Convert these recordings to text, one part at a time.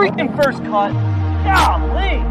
freaking first cut. Golly.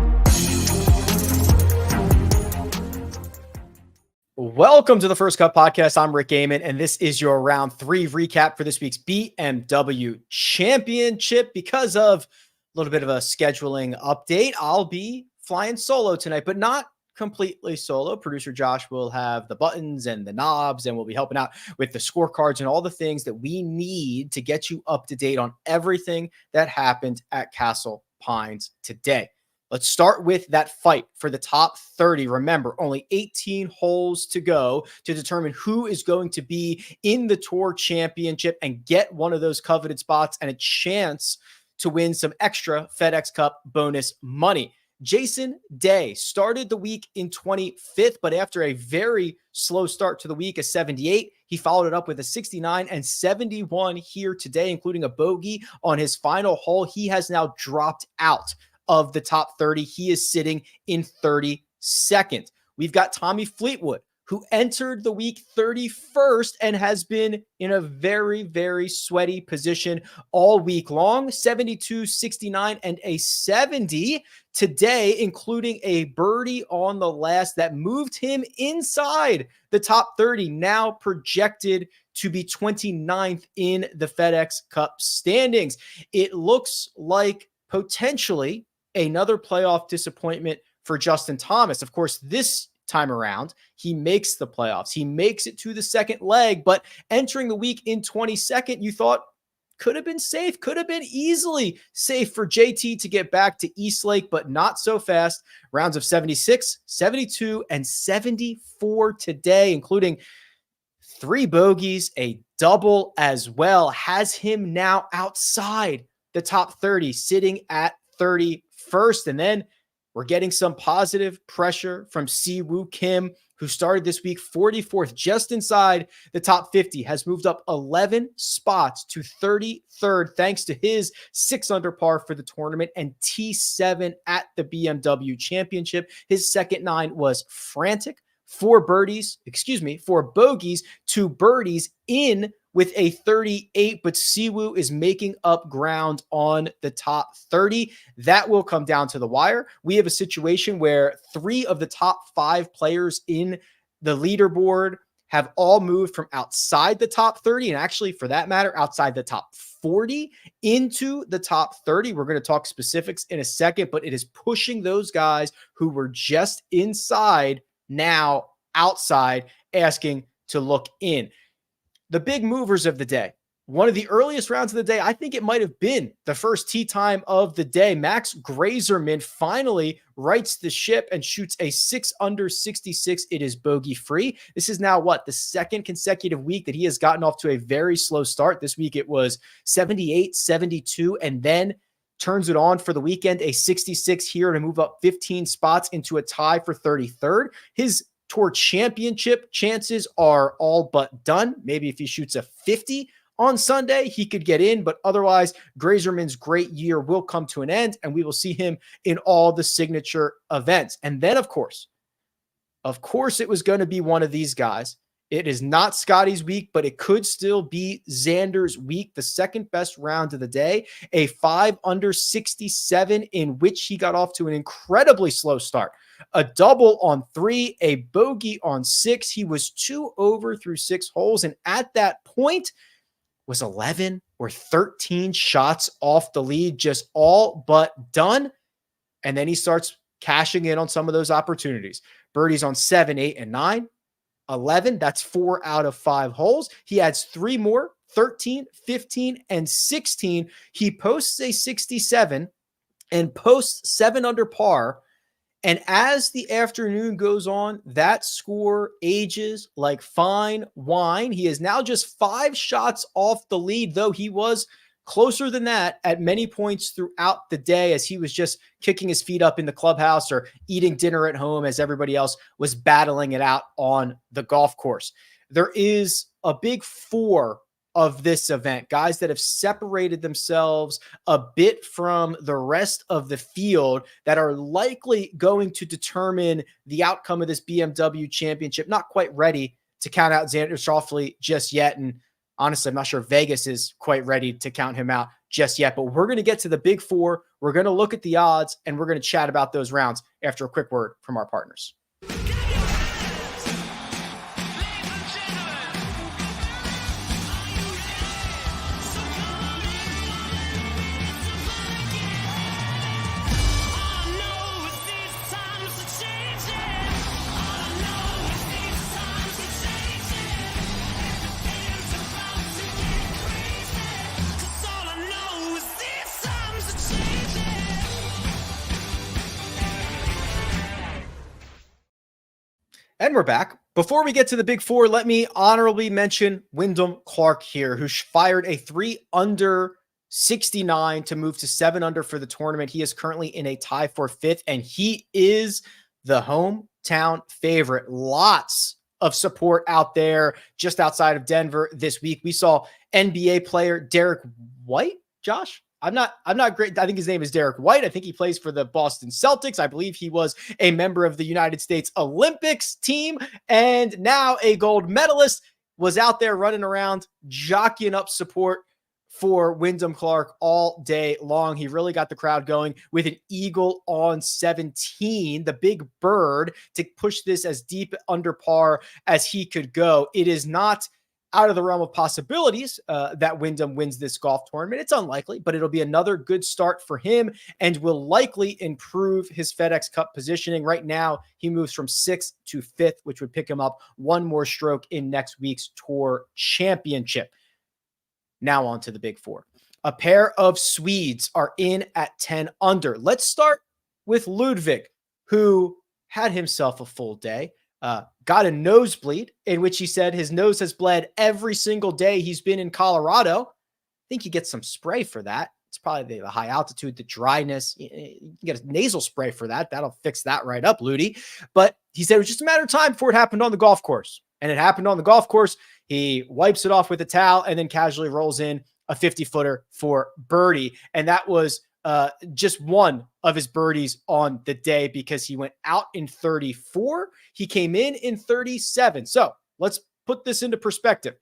Welcome to the First Cut Podcast. I'm Rick Gehman, and this is your round 3 recap for this week's BMW Championship. Because of a little bit of a scheduling update, I'll be flying solo tonight, but not completely solo. Producer Josh will have the buttons and the knobs, and we'll be helping out with the scorecards and all the things that we need to get you up to date on everything that happened at Castle Pines today. Let's start with that fight for the top 30. Remember, only 18 holes to go to determine who is going to be in the Tour Championship and get one of those coveted spots and a chance to win some extra FedEx Cup bonus money. Jason Day started the week in 25th, but after a very slow start to the week, a 78, he followed it up with a 69 and 71 here today, including a bogey on his final hole. He has now dropped out of the top 30. He is sitting in 32nd. We've got Tommy Fleetwood, who entered the week 31st and has been in a very, very sweaty position all week long. 72, 69, and a 70 today, including a birdie on the last that moved him inside the top 30, now projected to be 29th in the FedEx Cup standings. It looks like potentially another playoff disappointment for Justin Thomas. Of course, this time around, he makes the playoffs. He makes it to the second leg, but entering the week in 22nd, you thought could have been safe, could have been easily safe for JT to get back to Eastlake, but not so fast. Rounds of 76, 72, and 74 today, including 3 bogeys, a double as well, has him now outside the top 30, sitting at 31st. And then we're getting some positive pressure from Siwoo Kim, who started this week 44th, just inside the top 50, has moved up 11 spots to 33rd, thanks to his 6 under par for the tournament and T7 at the BMW Championship. His second 9 was frantic. 4 bogeys, 2 birdies in with a 38, but Siwoo is making up ground on the top 30. That will come down to the wire. We have a situation where 3 of the top 5 players in the leaderboard have all moved from outside the top 30, and actually, for that matter, outside the top 40 into the top 30. We're going to talk specifics in a second, but it is pushing those guys who were just inside now outside, asking to look in. The big movers of the day. One of the earliest rounds of the day, I think it might have been the first tee time of the day. Max Greyserman finally rights the ship and shoots a 6 under 66. It is bogey free. This is now the second consecutive week that he has gotten off to a very slow start. This week it was 78, 72, and then turns it on for the weekend, a 66 here to move up 15 spots into a tie for 33rd. His Tour Championship chances are all but done. Maybe if he shoots a 50 on Sunday, he could get in, but otherwise, Greyserman's great year will come to an end, and we will see him in all the signature events. And then, of course, it was going to be one of these guys. It is not Scotty's week, but it could still be Xander's week, the second best round of the day, a 5 under 67 in which he got off to an incredibly slow start. A double on 3, a bogey on 6. He was 2 over through 6 holes, and at that point was 11 or 13 shots off the lead, just all but done. And then he starts cashing in on some of those opportunities. Birdies on 7, 8, and 9. 11, that's 4 out of 5 holes. He adds 3 more, 13, 15, and 16. He posts a 67 and posts 7 under par. And as the afternoon goes on, that score ages like fine wine. He is now just 5 shots off the lead, though he was closer than that at many points throughout the day as he was just kicking his feet up in the clubhouse or eating dinner at home as everybody else was battling it out on the golf course. There is a big 4 of this event, guys that have separated themselves a bit from the rest of the field that are likely going to determine the outcome of this BMW Championship. Not quite ready to count out Xander Schauffele just yet, and honestly, I'm not sure Vegas is quite ready to count him out just yet, but we're going to get to the big 4 We're going to look at the odds and we're going to chat about those rounds after a quick word from our partners. And we're back. Before we get to the big four, let me honorably mention Wyndham Clark here, who fired a 3 under 69 to move to 7 under for the tournament. He is currently in a tie for 5th, and he is the hometown favorite. Lots of support out there just outside of Denver this week. We saw NBA player Derek White, Josh. I'm not great. I think his name is Derek White. I think he plays for the Boston Celtics. I believe he was a member of the United States Olympics team and now a gold medalist, was out there running around, jockeying up support for Wyndham Clark all day long. He really got the crowd going with an eagle on 17, the big bird, to push this as deep under par as he could go. It is not out of the realm of possibilities that Wyndham wins this golf tournament. It's unlikely, but it'll be another good start for him and will likely improve his FedEx Cup positioning. Right now, he moves from 6th to 5th, which would pick him up one more stroke in next week's Tour Championship. Now on to the big four. A pair of Swedes are in at 10 under. Let's start with Ludvig, who had himself a full day. Got a nosebleed, in which he said his nose has bled every single day he's been in Colorado. I think you get some spray for that. It's probably the high altitude, the dryness. You can get a nasal spray for that. That'll fix that right up, Ludi. But he said it was just a matter of time before it happened on the golf course. And it happened on the golf course. He wipes it off with a towel and then casually rolls in a 50-footer for birdie. And that was just one of his birdies on the day, because he went out in 34. He came in 37. So let's put this into perspective.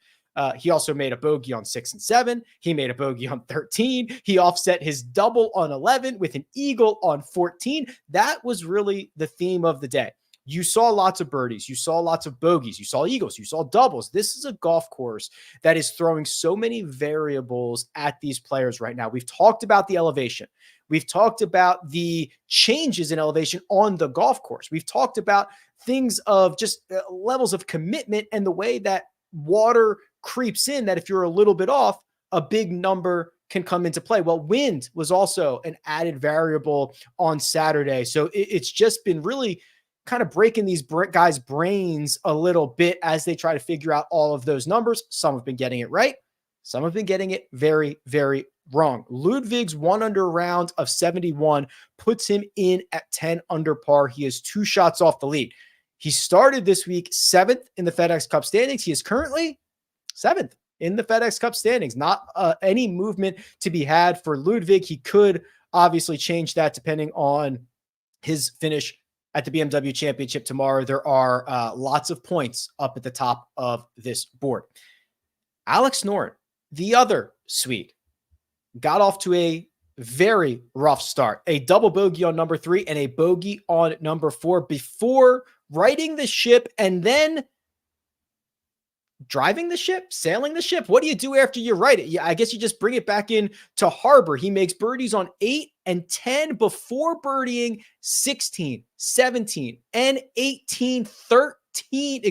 He also made a bogey on 6 and 7. He made a bogey on 13. He offset his double on 11 with an eagle on 14. That was really the theme of the day. You saw lots of birdies. You saw lots of bogeys. You saw eagles. You saw doubles. This is a golf course that is throwing so many variables at these players right now. We've talked about the elevation. We've talked about the changes in elevation on the golf course. We've talked about things of just levels of commitment and the way that water creeps in, that if you're a little bit off, a big number can come into play. Well, wind was also an added variable on Saturday. So it's just been really kind of breaking these guys' brains a little bit as they try to figure out all of those numbers. Some have been getting it right. Some have been getting it very, very wrong. Ludvig's 1 under round of 71 puts him in at 10 under par. He is 2 shots off the lead. He started this week 7th in the FedEx Cup standings. He is currently 7th in the FedEx Cup standings. Not any movement to be had for Ludvig. He could obviously change that depending on his finish at the BMW Championship tomorrow. There are lots of points up at the top of this board. Alex Noren, the other Swede, got off to a very rough start. A double bogey on number 3 and a bogey on number 4 before righting the ship and then driving the ship, sailing the ship. What do you do after you right it? Yeah, I guess you just bring it back in to harbor. He makes birdies on 8 and 10 before birdieing 16, 17, and 18, 13.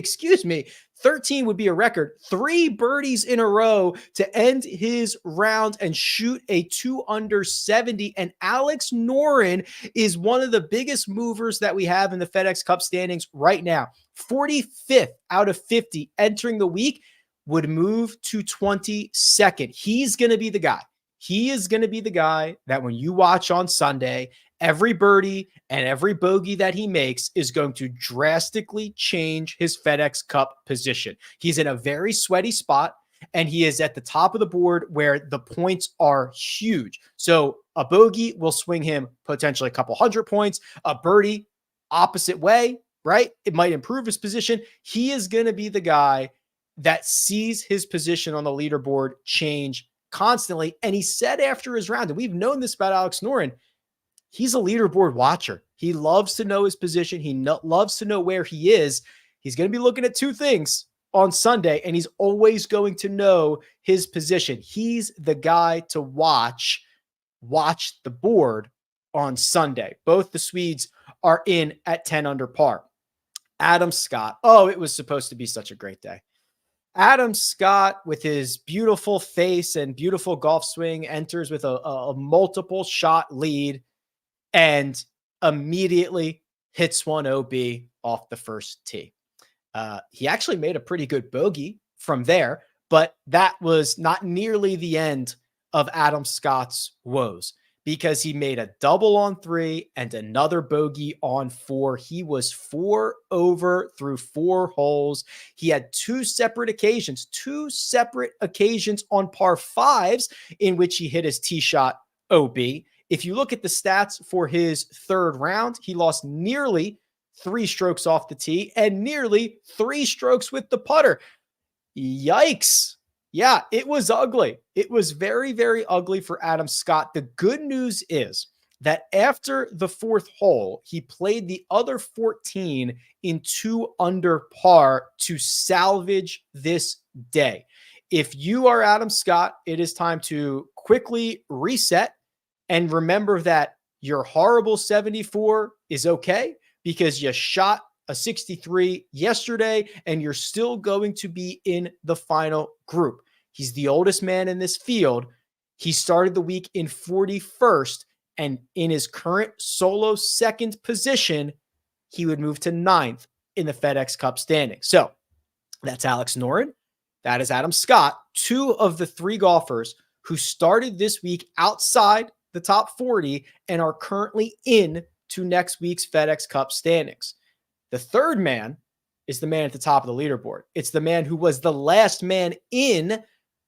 13 would be a record. 3 birdies in a row to end his round and shoot a 2 under 70. And Alex Noren is one of the biggest movers that we have in the FedEx Cup standings right now. 45th out of 50 entering the week, would move to 22nd. He's going to be the guy. He is going to be the guy that when you watch on Sunday, every birdie and every bogey that he makes is going to drastically change his FedEx Cup position. He's in a very sweaty spot, and he is at the top of the board where the points are huge. So a bogey will swing him potentially a couple hundred points. A birdie, opposite way, right? It might improve his position. He is going to be the guy that sees his position on the leaderboard change constantly. And he said after his round, and we've known this about Alex Noren, he's a leaderboard watcher. He loves to know his position. He loves to know where he is. He's going to be looking at two things on Sunday, and he's always going to know his position. He's the guy to watch the board on Sunday. Both the Swedes are in at 10 under par. Adam Scott. Oh, it was supposed to be such a great day. Adam Scott, with his beautiful face and beautiful golf swing, enters with a multiple shot lead and immediately hits one OB off the first tee. He actually made a pretty good bogey from there, but that was not nearly the end of Adam Scott's woes, because he made a double on 3 and another bogey on 4. He was 4 over through 4 holes. He had two separate occasions on par 5s in which he hit his tee shot OB. If you look at the stats for his third round, he lost nearly 3 strokes off the tee and nearly 3 strokes with the putter. Yikes. Yeah, it was ugly. It was very, very ugly for Adam Scott. The good news is that after the 4th hole, he played the other 14 in 2 under par to salvage this day. If you are Adam Scott, it is time to quickly reset and remember that your horrible 74 is okay, because you shot a 63 yesterday and you're still going to be in the final group. He's the oldest man in this field. He started the week in 41st, and in his current solo second position, he would move to 9th in the FedEx Cup standings. So that's Alex Noren. That is Adam Scott, 2 of the 3 golfers who started this week outside the top 40 and are currently in to next week's FedEx Cup standings. The third man is the man at the top of the leaderboard. It's the man who was the last man in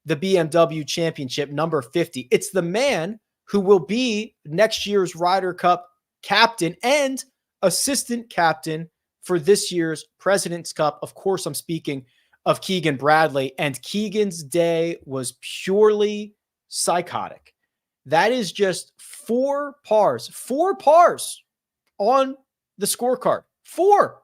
the BMW Championship, number 50. It's the man who will be next year's Ryder Cup captain and assistant captain for this year's President's Cup. Of course, I'm speaking of Keegan Bradley, and Keegan's day was purely psychotic. That is just 4 pars on the scorecard. 4.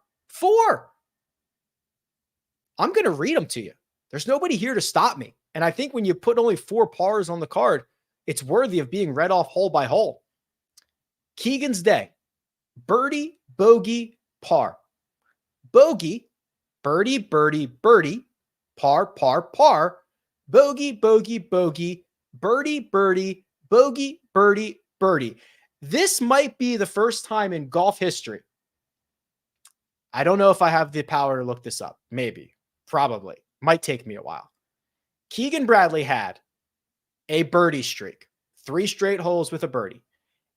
I'm going to read them to you. There's nobody here to stop me. And I think when you put only 4 pars on the card, it's worthy of being read off hole by hole. Keegan's day: birdie, bogey, par. Bogey, birdie, birdie, birdie, par, par, par, bogey, bogey, bogey, birdie, birdie, bogey, birdie, birdie. This might be the first time in golf history. I don't know if I have the power to look this up. Maybe, probably. Might take me a while. Keegan Bradley had a birdie streak, 3 straight holes with a birdie,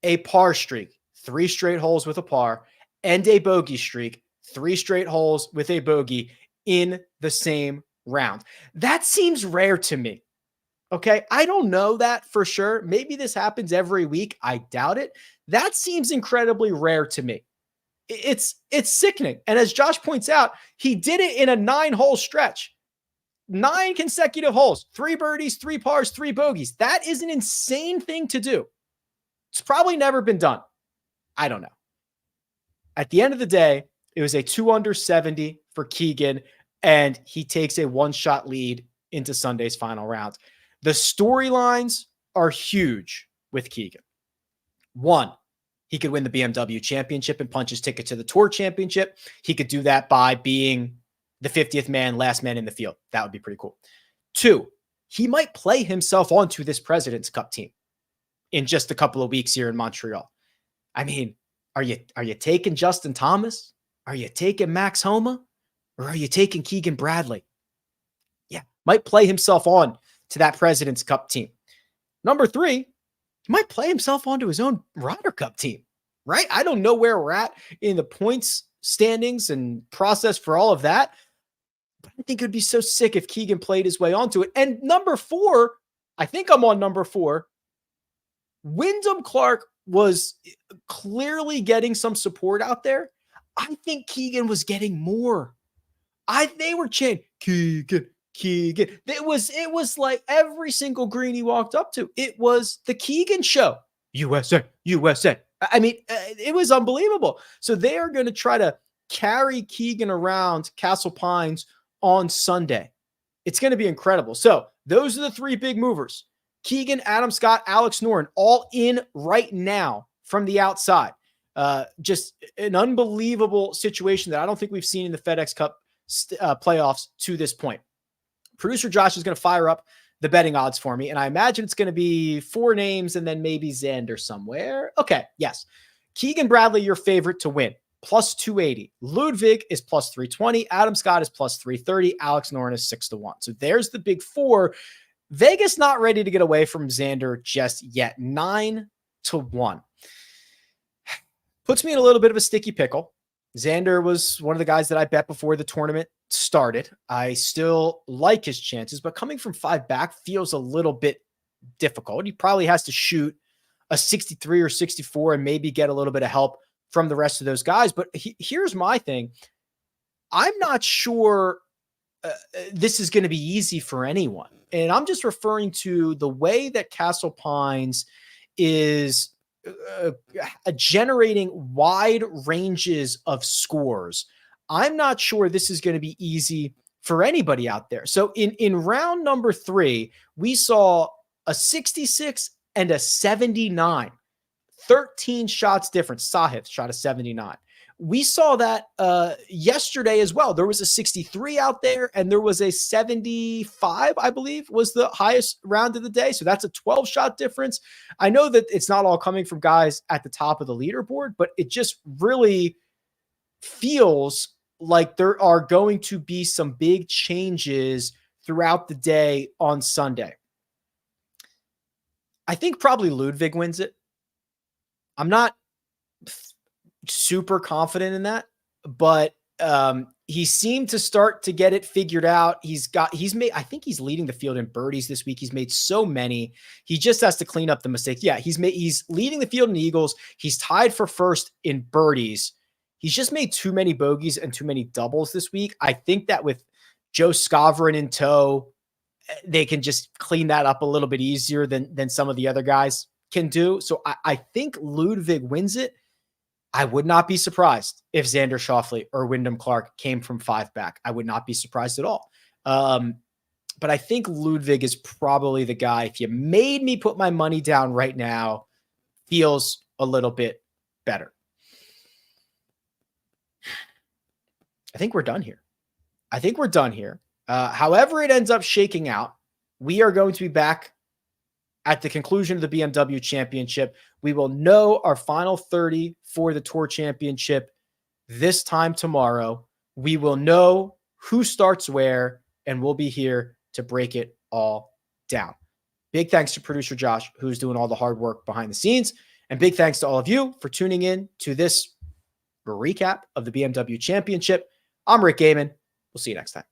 a par streak, 3 straight holes with a par, and a bogey streak, 3 straight holes with a bogey in the same round. That seems rare to me. Okay, I don't know that for sure. Maybe this happens every week. I doubt it. That seems incredibly rare to me. It's sickening. And as Josh points out, he did it in a 9-hole stretch. 9 consecutive holes, 3 birdies, 3 pars, 3 bogeys. That is an insane thing to do. It's probably never been done. I don't know. At the end of the day, it was a 2 under 70 for Keegan, and he takes a 1-shot lead into Sunday's final round. The storylines are huge with Keegan. 1, he could win the BMW Championship and punch his ticket to the Tour Championship. He could do that by being the 50th man, last man in the field. That would be pretty cool. 2, he might play himself onto this President's Cup team in just a couple of weeks here in Montreal. I mean, are you taking Justin Thomas? Are you taking Max Homa? Or are you taking Keegan Bradley? Yeah, might play himself on to that President's Cup team. Number 3, he might play himself onto his own Ryder Cup team, right? I don't know where we're at in the points standings and process for all of that. But I think it would be so sick if Keegan played his way onto it. And number 4, I think I'm on number 4. Wyndham Clark was clearly getting some support out there. I think Keegan was getting more. They were chanting, Keegan. It was like every single green he walked up to. It was the Keegan show. USA, USA, I mean, it was unbelievable. So they are going to try to carry Keegan around Castle Pines on Sunday. It's going to be incredible. So those are the three big movers. Keegan, Adam Scott, Alex Noren, all in right now from the outside. Just an unbelievable situation that I don't think we've seen in the FedEx Cup playoffs to this point. Producer Josh is going to fire up the betting odds for me, and I imagine it's going to be 4 names and then maybe Xander somewhere. Okay, yes. Keegan Bradley, your favorite to win, plus 280. Ludvig is plus 320. Adam Scott is plus 330. Alex Noren is 6-1. So there's the big 4. Vegas not ready to get away from Xander just yet. 9-1. Puts me in a little bit of a sticky pickle. Xander was one of the guys that I bet before the tournament started. I still like his chances, but coming from 5 back feels a little bit difficult. He probably has to shoot a 63 or 64 and maybe get a little bit of help from the rest of those guys. But here's my thing. I'm not sure this is going to be easy for anyone. And I'm just referring to the way that Castle Pines is generating wide ranges of scores. I'm not sure this is going to be easy for anybody out there. So in round number 3, we saw a 66 and a 79, 13 shots difference. Sahith shot a 79. We saw that yesterday as well. There was a 63 out there and there was a 75, I believe, was the highest round of the day. So that's a 12-shot difference. I know that it's not all coming from guys at the top of the leaderboard, but it just really feels like there are going to be some big changes throughout the day on Sunday. I think probably Ludvig wins it. I'm not super confident in that, but he seemed to start to get it figured out. I think he's leading the field in birdies this week. He's made so many. He just has to clean up the mistakes. Yeah, he's leading the field in eagles. He's tied for first in birdies. He's just made too many bogeys and too many doubles this week. I think that with Joe Skovron in tow, they can just clean that up a little bit easier than some of the other guys can do. So I think Ludvig wins it. I would not be surprised if Xander Schauffele or Wyndham Clark came from 5 back. I would not be surprised at all. But I think Ludvig is probably the guy. If you made me put my money down right now, feels a little bit better. I think we're done here. However it ends up shaking out, we are going to be back at the conclusion of the BMW Championship. We will know our final 30 for the Tour Championship this time tomorrow. We will know who starts where, and we'll be here to break it all down. Big thanks to producer Josh, who's doing all the hard work behind the scenes. And big thanks to all of you for tuning in to this recap of the BMW Championship. I'm Rick Gehman. We'll see you next time.